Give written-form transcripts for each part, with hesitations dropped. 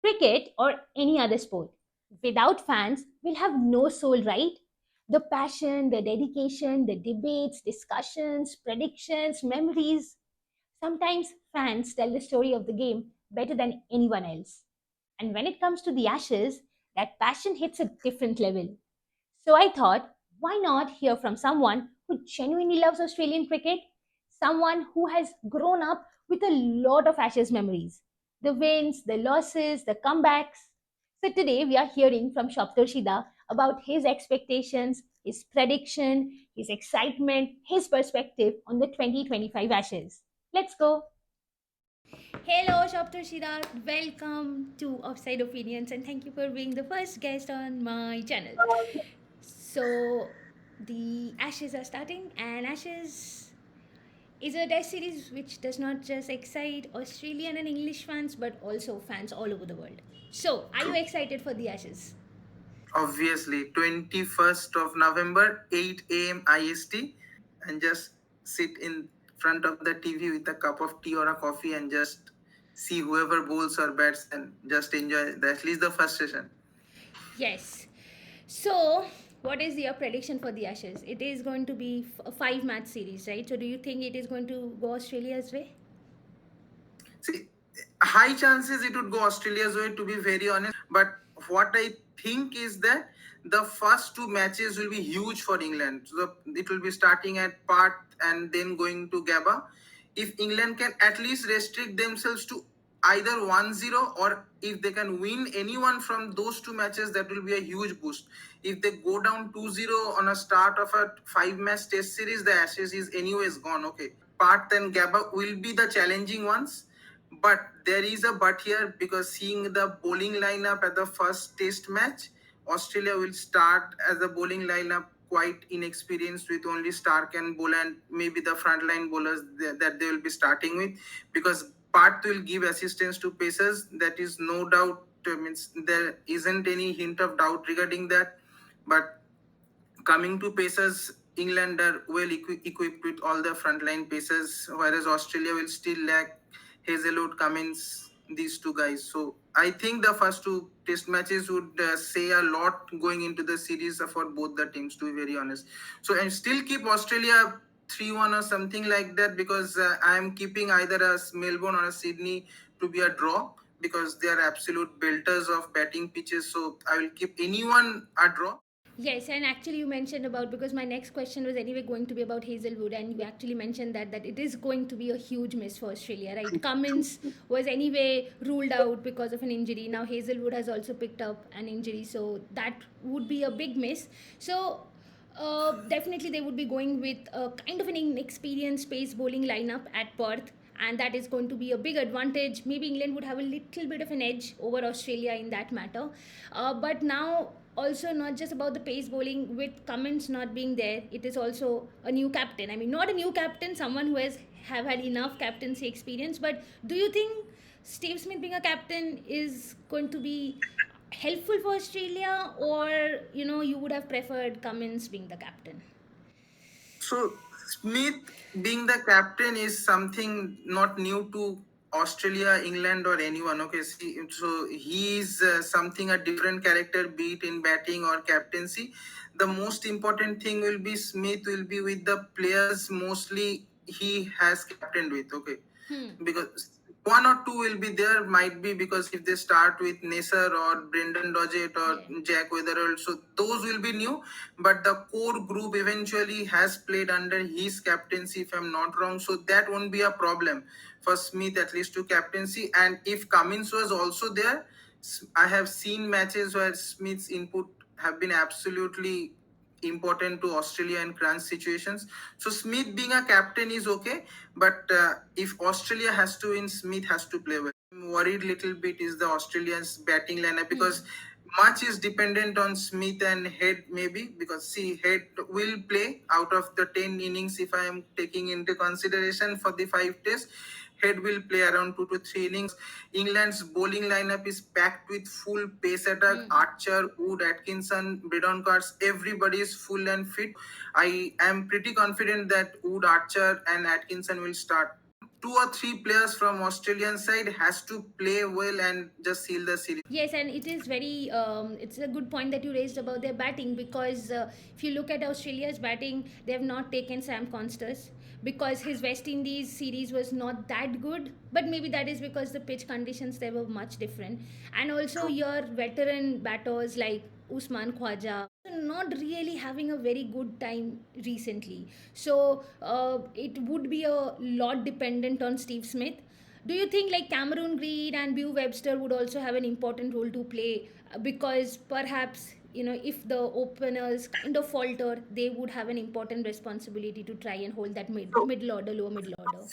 Cricket or any other sport, without fans, will have no soul, right? The passion, the dedication, the debates, discussions, predictions, memories. Sometimes fans tell the story of the game better than anyone else. And when it comes to the Ashes, that passion hits a different level. So I thought, why not hear from someone who genuinely loves Australian cricket? Someone who has grown up with a lot of Ashes memories, the wins, the losses, the comebacks. So today we are hearing from Saptarshi about his expectations, his prediction, his excitement, his perspective on the 2025 Ashes. Let's go. Hello, Saptarshi. Welcome to Offside Opinions and thank you for being the first guest on my channel. So the Ashes are starting, and Ashes is a test series which does not just excite Australian and English fans but also fans all over the world. So, are you True. excited for the Ashes? Obviously, 21st of November, 8 a.m. IST, and just sit in front of the TV with a cup of tea or a coffee and just see whoever bowls or bats and just enjoy at least the first session. Yes. So, what is your prediction for the Ashes? It is going to be a five-match series, right? So, do you think it is going to go Australia's way? See, high chances it would go Australia's way, to be very honest. But what I think is that the first two matches will be huge for England. So it will be starting at Perth and then going to Gabba. If England can at least restrict themselves to either 1-0, or if they can win anyone from those two matches, that will be a huge boost. If they go down 2-0 on a start of a five-match test series, the Ashes is anyways gone. Okay. Perth and Gabba will be the challenging ones, but there is a but here, because seeing the bowling lineup at the first test match, Australia will start as a bowling lineup quite inexperienced with only Stark and Bowl and maybe the frontline bowlers that they will be starting with, because Part will give assistance to pacers. That is no doubt. Means there isn't any hint of doubt regarding that. But coming to pacers, England are well equipped with all the frontline pacers, whereas Australia will still lack Hazelwood, Cummins, these two guys. So I think the first two test matches would say a lot going into the series for both the teams, to be very honest. So and still keep Australia 3-1 or something like that, because I am keeping either a Melbourne or a Sydney to be a draw, because they are absolute belters of batting pitches. So I will keep anyone a draw. Yes, and actually you mentioned about, because my next question was anyway going to be about Hazelwood, and you actually mentioned that it is going to be a huge miss for Australia, right? Cummins was anyway ruled out because of an injury. Now Hazelwood has also picked up an injury, so that would be a big miss. So definitely they would be going with a kind of an inexperienced pace bowling lineup at Perth, and that is going to be a big advantage. Maybe England would have a little bit of an edge over Australia in that matter. But now, also not just about the pace bowling, with Cummins not being there, it is also a new captain. I mean, not a new captain, someone who has have had enough captaincy experience. But do you think Steve Smith being a captain is going to be helpful for Australia, or you would have preferred Cummins being the captain? So Smith being the captain is something not new to Australia, England, or anyone. Okay, see, so he is something a different character, be it in batting or captaincy. The most important thing will be Smith will be with the players mostly he has captained with. Okay, Hmm. because one or two will be there, might be, because if they start with Nasser or Brendan Dodgett or Yeah. Jack Weatherall, so those will be new. But the core group eventually has played under his captaincy, if I'm not wrong, so that won't be a problem for Smith, at least to captaincy. And if Cummins was also there, I have seen matches where Smith's input have been absolutely important to Australia in crunch situations. So Smith being a captain is okay, but if Australia has to win, Smith has to play well. I'm worried little bit is the Australians batting lineup, Hmm. because much is dependent on Smith and Head, maybe, because see, Head will play out of the 10 innings. If I am taking into consideration for the five tests, Head will play around 2 to 3 innings. England's bowling lineup is packed with full pace attack. Hmm. Archer, Wood, Atkinson, Bredon Cards, everybody is full and fit. I am pretty confident that Wood, Archer, and Atkinson will start. two or three players from Australian side has to play well and just seal the series. Yes, and it is very, it's a good point that you raised about their batting because if you look at Australia's batting, they have not taken Sam Constance because his West Indies series was not that good. But maybe that is because the pitch conditions there were much different. And also, True. your veteran batters like Usman Khwaja not really having a very good time recently. So it would be a lot dependent on Steve Smith. Do you think like Cameron Green and Bew Webster would also have an important role to play? Because perhaps if the openers kind of falter, they would have an important responsibility to try and hold that So middle order, lower middle order.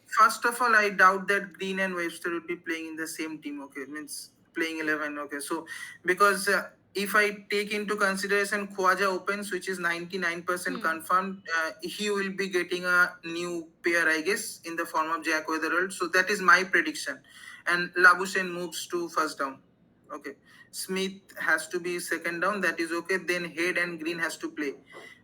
first of all, I doubt that Green and Webster would be playing in the same team. Okay, means playing 11. Okay, so because if I take into consideration Khwaja opens, which is 99% Hmm. confirmed, he will be getting a new pair, I guess, in the form of Jack Weatherald. So that is my prediction. And Labuschagne moves to first down. Okay, Smith has to be second down. That is okay. Then Head and Green has to play.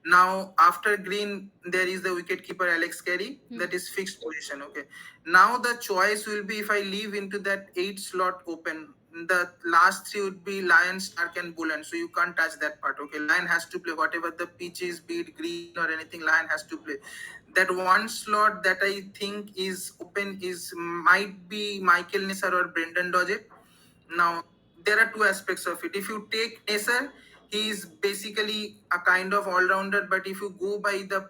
Now after Green, there is the wicket keeper Alex Carey. Hmm. That is fixed position. Okay. Now the choice will be if I leave into that 8 slot open. The last three would be Lion, Stark, and Bullen. So you can't touch that part. Okay. Lion has to play whatever the pitch is, be it green or anything. Lion has to play. That one slot that I think is open is might be Michael Nisar or Brendan Dodgett. Now, there are two aspects of it. If you take Nasser, he is basically a kind of all rounder, but if you go by the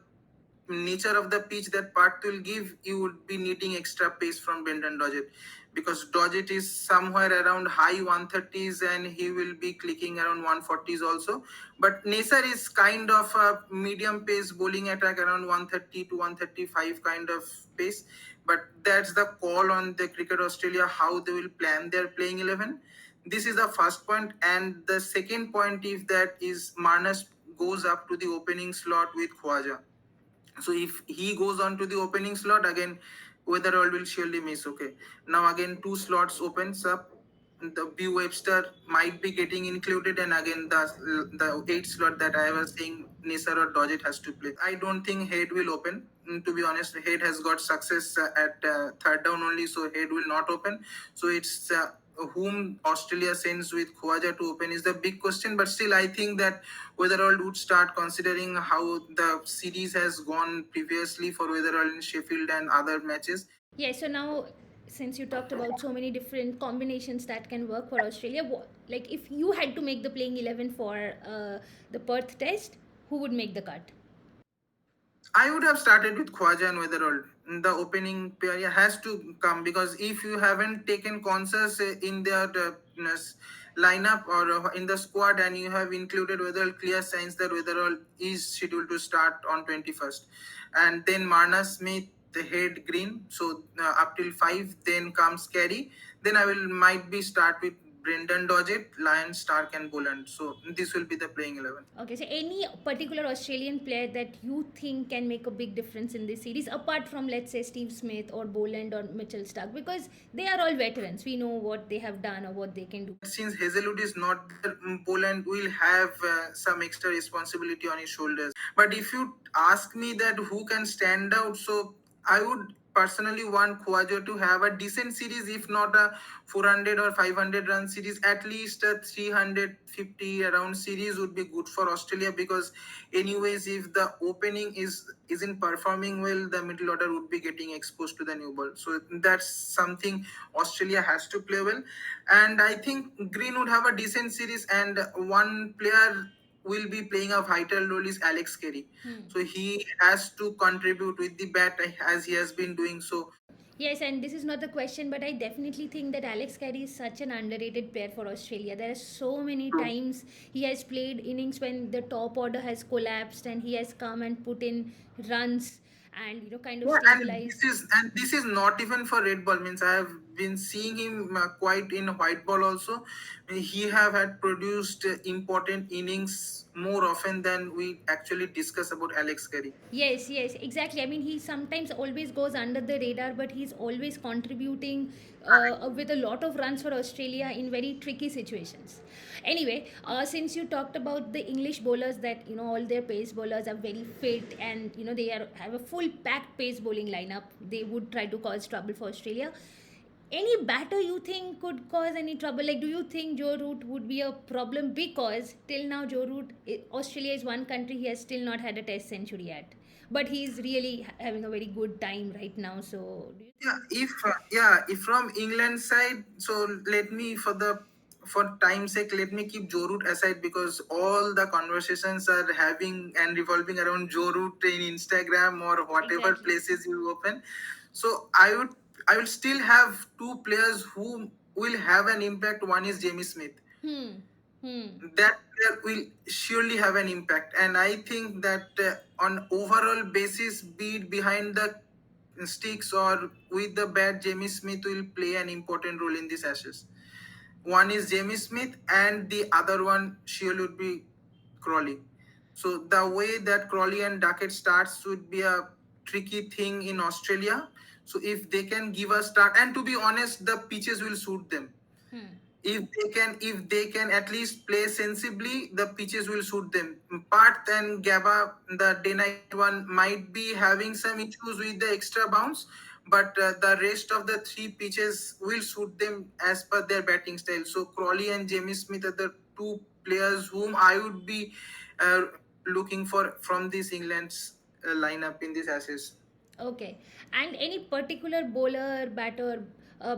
nature of the pitch that part will give, you would be needing extra pace from Brendan Dodgett because Dodgett is somewhere around high 130s and he will be clicking around 140s also. But Nasser is kind of a medium pace bowling attack around 130 to 135 kind of pace. But that's the call on the Cricket Australia how they will plan their playing 11. This is the first point, and the second point is that is Marnus goes up to the opening slot with Khwaja. So if he goes on to the opening slot again, Weatherall will surely miss. Okay. Now again, two slots opens up. The B Webster might be getting included, and again the 8 slot that I was saying, Nisar or Dodgett has to play. I don't think Head will open. To be honest, Head has got success at third down only, so Head will not open. So it's whom Australia sends with Khwaja to open is the big question. But still, I think that Weatherall would start considering how the series has gone previously for Weatherall in Sheffield and other matches. Yeah, so now since you talked about so many different combinations that can work for Australia, like if you had to make the playing 11 for the Perth test, who would make the cut? I would have started with Khwaja and Weatherall. The opening pair has to come because if you haven't taken consensus in their lineup or in the squad and you have included Weatherall, clear signs that Weatherall is scheduled to start on 21st. And then Marna Smith, the Head Green, so up till 5, then comes Carey. Then I will might be start with Brendan Dodgett, Lyon, Stark, and Boland. So this will be the playing 11. Okay, so any particular Australian player that you think can make a big difference in this series, apart from let's say Steve Smith or Boland or Mitchell Stark, because they are all veterans. We know what they have done or what they can do. Since Hazelwood is not there, Poland will have some extra responsibility on his shoulders. But if you ask me that who can stand out, so I would personally want Khwaja to have a decent series, if not a 400 or 500 run series, at least a 350 around series would be good for Australia because, anyways, if the opening isn't performing well, the middle order would be getting exposed to the new ball. So that's something Australia has to play well, and I think Green would have a decent series, and one player will be playing a vital role is Alex Carey. So he has to contribute with the bat as he has been doing so. Yes, and this is not the question, but I definitely think that Alex Carey is such an underrated player for Australia. There are so many True. times he has played innings when the top order has collapsed and he has come and put in runs and kind of Yeah, stabilized. and this is not even for red ball. Means I have been seeing him quite in white ball also. He have had produced important innings more often than we actually discuss about Alex Carey. Yes, yes, exactly. I mean, he sometimes always goes under the radar, but he's always contributing with a lot of runs for Australia in very tricky situations. Anyway, since you talked about the English bowlers, that all their pace bowlers are very fit, and they have a full packed pace bowling lineup. They would try to cause trouble for Australia. Any batter you think could cause any trouble? Like, do you think Joe Root would be a problem? Because till now, Joe Root, Australia is one country he has still not had a Test century yet, but he's really having a very good time right now. So, do you Yeah, think? if from England side, so let me for time's sake, let me keep Joe Root aside because all the conversations are having and revolving around Joe Root in Instagram or whatever Exactly. places you open. So I will still have two players who will have an impact. One is Jamie Smith. Hmm. Hmm. That player will surely have an impact, and I think that on overall basis, be it behind the sticks or with the bat, Jamie Smith will play an important role in this Ashes. One is Jamie Smith, and the other one surely would be Crawley. So the way that Crawley and Duckett starts would be a tricky thing in Australia. So if they can give a start, and to be honest, the pitches will suit them. Hmm. If they can at least play sensibly, the pitches will suit them. Perth and Gabba, the day night one, might be having some issues with the extra bounce, but the rest of the three pitches will suit them as per their batting style. So Crawley and Jamie Smith are the two players whom I would be uh, looking for from this England's lineup in this Ashes. Okay. And any particular bowler, batter,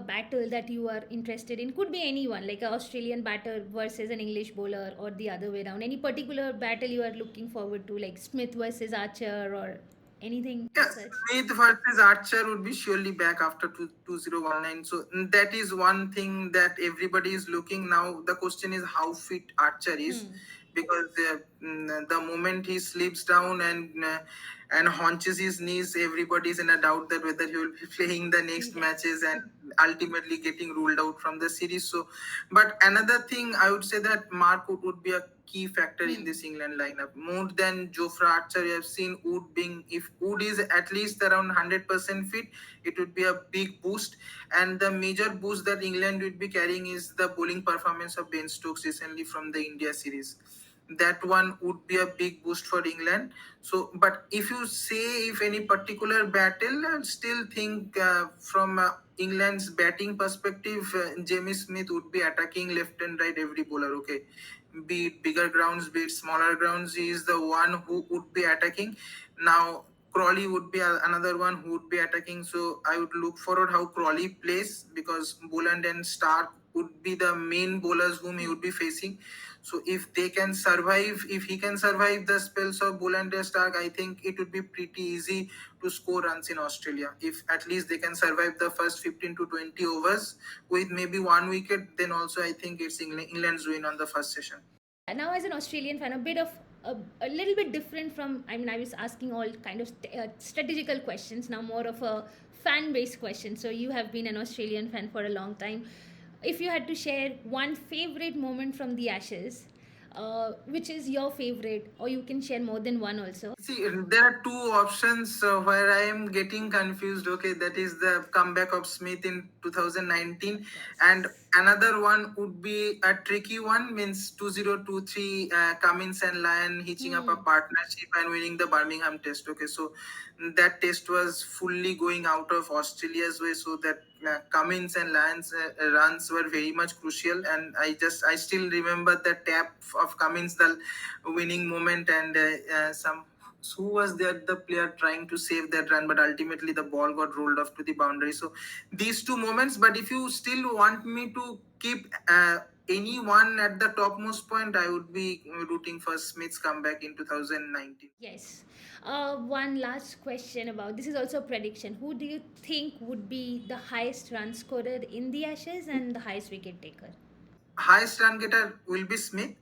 battle that you are interested in? Could be anyone, like an Australian batter versus an English bowler, or the other way around. Any particular battle you are looking forward to, like Smith versus Archer, or anything Yeah, as such? Smith versus Archer would be surely back after 2019. So that is one thing that everybody is looking now. The question is how fit Archer is, Hmm. because the moment he slips down and haunches his knees, everybody is in a doubt that whether he will be playing the next Yes. matches and ultimately getting ruled out from the series. So, but another thing I would say that Mark would be a key factor in Hmm. this England lineup. More than Jofra Archer, we have seen Wood being, if Wood is at least around 100% fit, it would be a big boost. And the major boost that England would be carrying is the bowling performance of Ben Stokes recently from the India series. That one would be a big boost for England. So, but if you say if any particular battle, I still think from England's batting perspective, Jamie Smith would be attacking left and right every bowler. Okay, be it bigger grounds, be it smaller grounds, he is the one who would be attacking. Now, Crawley would be another one who would be attacking. So I would look forward how Crawley plays because Boland and Stark would be the main bowlers whom he Hmm. would be facing. So if they can survive, if he can survive the spells of Boland and Stark, I think it would be pretty easy to score runs in Australia. If at least they can survive the first 15 to 20 overs with maybe one wicket, then also I think it's England's win on the first session. Now, as an Australian fan, a bit of a little bit different from, I mean, I was asking all kind of strategical questions, now more of a fan based question. So you have been an Australian fan for a long time. If you had to share one favorite moment from the Ashes, which is your favorite, or you can share more than one also. See, there are two options where I am getting confused. Okay, that is the comeback of Smith in 2019, Of and course. another one would be a tricky one. Means 2023 Cummins and Lyon hitching up a Hmm. partnership and winning the Birmingham Test. Okay, so that test was fully going out of Australia's way, so that Cummins and Lyon's runs were very much crucial. And I still remember the tap of Cummins, the winning moment, and some who was there the player trying to save that run, but ultimately the ball got rolled off to the boundary. So these two moments, but if you still want me to keep anyone at the topmost point, I would be rooting for Smith's comeback in 2019. Yes. One last question about this is also a prediction. Who do you think would be the highest run scorer in the Ashes and the highest wicket taker? Highest run getter will be Smith,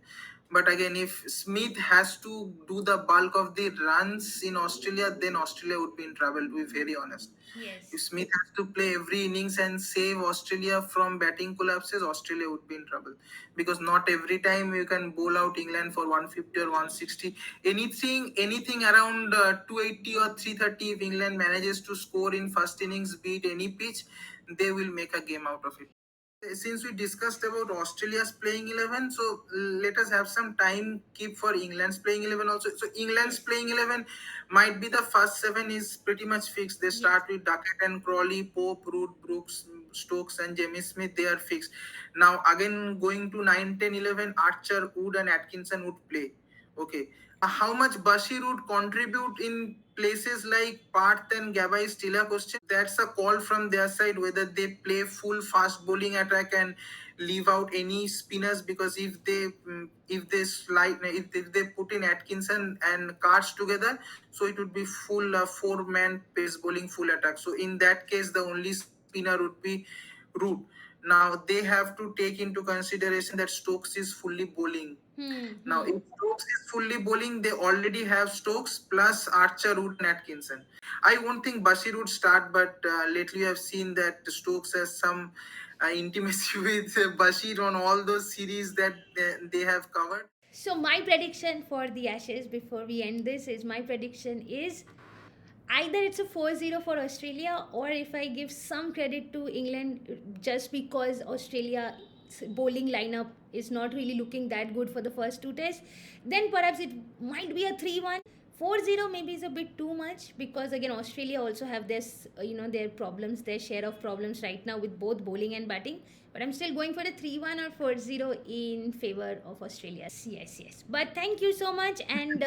But again, if Smith has to do the bulk of the runs in Australia, then Australia would be in trouble, to be very honest. If Yes. Smith has to play every innings and save Australia from batting collapses, Australia would be in trouble. Because not every time you can bowl out England for 150 or 160. Anything around 280 or 330, if England manages to score in first innings, beat any pitch, they will make a game out of it. Since we discussed about Australia's playing 11, so let us have some time keep for England's playing 11 also. So England's Yes. playing 11 might be the first seven is pretty much fixed. They Yes. start with Duckett and Crawley, Pope, Root, Brooks, Stokes, and Jamie Smith. They are fixed. Now again going to 9, 10, 11, Archer, Wood, and Atkinson would play. Okay. How much Bashir would contribute in places like Perth and Gabba is still a question. That's a call from their side whether they play full fast bowling attack and leave out any spinners, because if they slide if they put in Atkinson and Cards together, so it would be full four-man pace bowling full attack. So in that case, the only spinner would be Root. Now they have to take into consideration that Stokes is fully bowling. Hmm. Now, if Hmm. Stokes is fully bowling, they already have Stokes plus Archer, Wood, and Atkinson. I won't think Bashir would start, but lately I've seen that Stokes has some intimacy with Bashir on all those series that they have covered. So my prediction for the Ashes before we end this is, my prediction is either it's a 4-0 for Australia, or if I give some credit to England just because Australia's bowling lineup is not really looking that good for the first two tests, then perhaps it might be a 3-1. 4-0 maybe is a bit too much, because again Australia also have this their problems, their share of problems right now with both bowling and batting. But I'm still going for a 3-1 or 4-0 in favor of Australia. Yes, yes. But thank you so much. And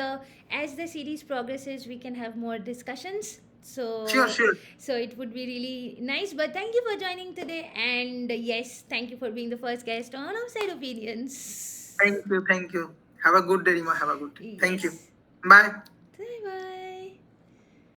as the series progresses, we can have more discussions. Sure, So, sure. so it would be really nice. But thank you for joining today. And yes, thank you for being the first guest on Outside Opinions. Thank you, thank you. Have a good day, Rima. Have a good day. Thank you. Yes. Bye. Bye bye.